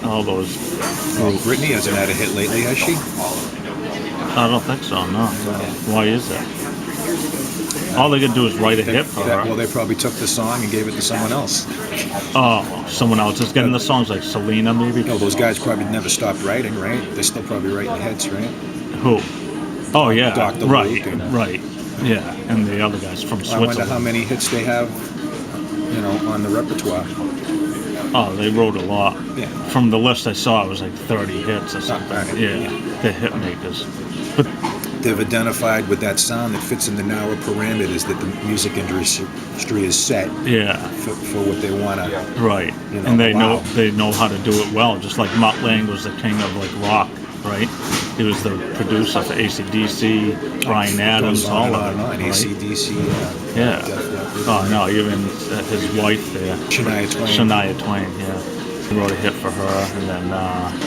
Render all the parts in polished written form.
All those Well, groups. Brittney hasn't had a hit lately, has she? I don't think so, no. Why is that? All they could do is write a hit for her. Well, they probably took the song and gave it to someone else. Oh, someone else is getting the songs, like Selena, maybe? No, those guys probably never stopped writing, right? They're still probably writing hits, right? Who? Oh, yeah. Dr. Right, Luke and- right. Yeah, and the other guys from I Switzerland. wonder how many hits they have, on the repertoire. Oh, they wrote a lot. Yeah. From the list I saw, it was like 30 hits or something. right. Yeah, they're hit makers. But They've identified with that sound that fits in the narrow parameters that the music industry is set yeah, for what they want to. right. You know, And they wow. know how to do it well. Just like Mutt Lange was the king of like rock, right? He was the producer for AC/DC, Bryan Adams, Goes all on of and them. on. Right? AC/DC, Yeah. definitely. Oh no, even his wife there, Shania Twain. Shania Twain. Yeah, he wrote a hit for her, and then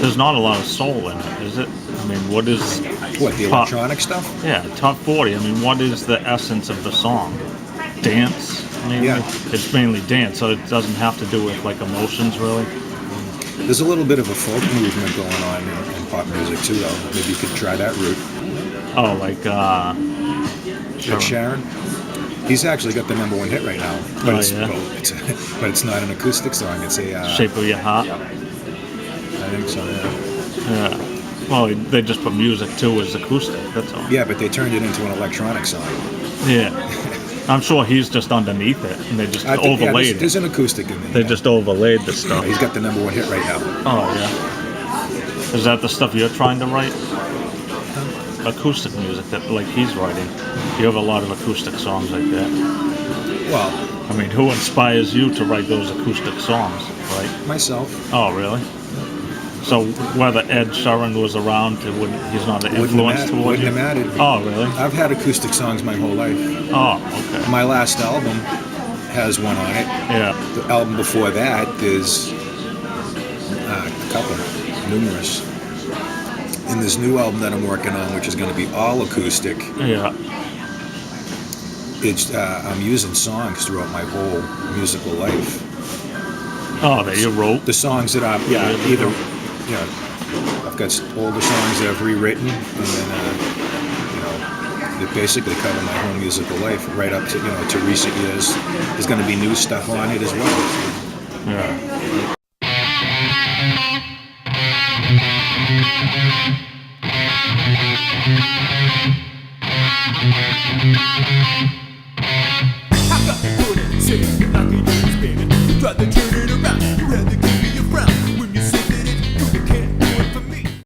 there's not a lot of soul in it, is it? I mean, what is What, the top- electronic stuff? Yeah, top 40. I mean, what is the essence of the song? Dance, mainly? Yeah. It's mainly dance, so it doesn't have to do with like emotions, really. There's a little bit of a folk movement going on in pop music too, though. Maybe you could try that route. Oh, like Ed Sheeran. He's actually got the #1 hit right now. But, Oh, it's, yeah. well, but it's not an acoustic song. It's a. Shape of Your Heart. I think so. Yeah. Yeah. Well, they just put music too as acoustic. That's all. Yeah, but they turned it into an electronic song. Yeah. I'm sure he's just underneath it, and they just I think, yeah, overlaid there's it. an acoustic in there. They just overlaid the stuff. He's got the #1 hit right now. Oh yeah. Is that the stuff you're trying to write? Acoustic music that like he's writing. You have a lot of acoustic songs like that. Well, I mean, who inspires you to write those acoustic songs, right? myself. Oh, really? So whether Ed Sheeran was around, he's not an influence toward you? Wouldn't have mattered. Oh, really? I've had acoustic songs my whole life. Oh, okay. My last album has one on it. Yeah. The album before that is a couple, numerous. And this new album that I'm working on, which is going to be all acoustic, Yeah. it's I'm using songs throughout my whole musical life. Oh, that you wrote? The songs that I'm either I've got older songs that I've rewritten, and then that basically cover my whole musical life right up to to recent years. There's going to be new stuff on it as well. Yeah. I got the good and sick, like a year's baby. Try the journey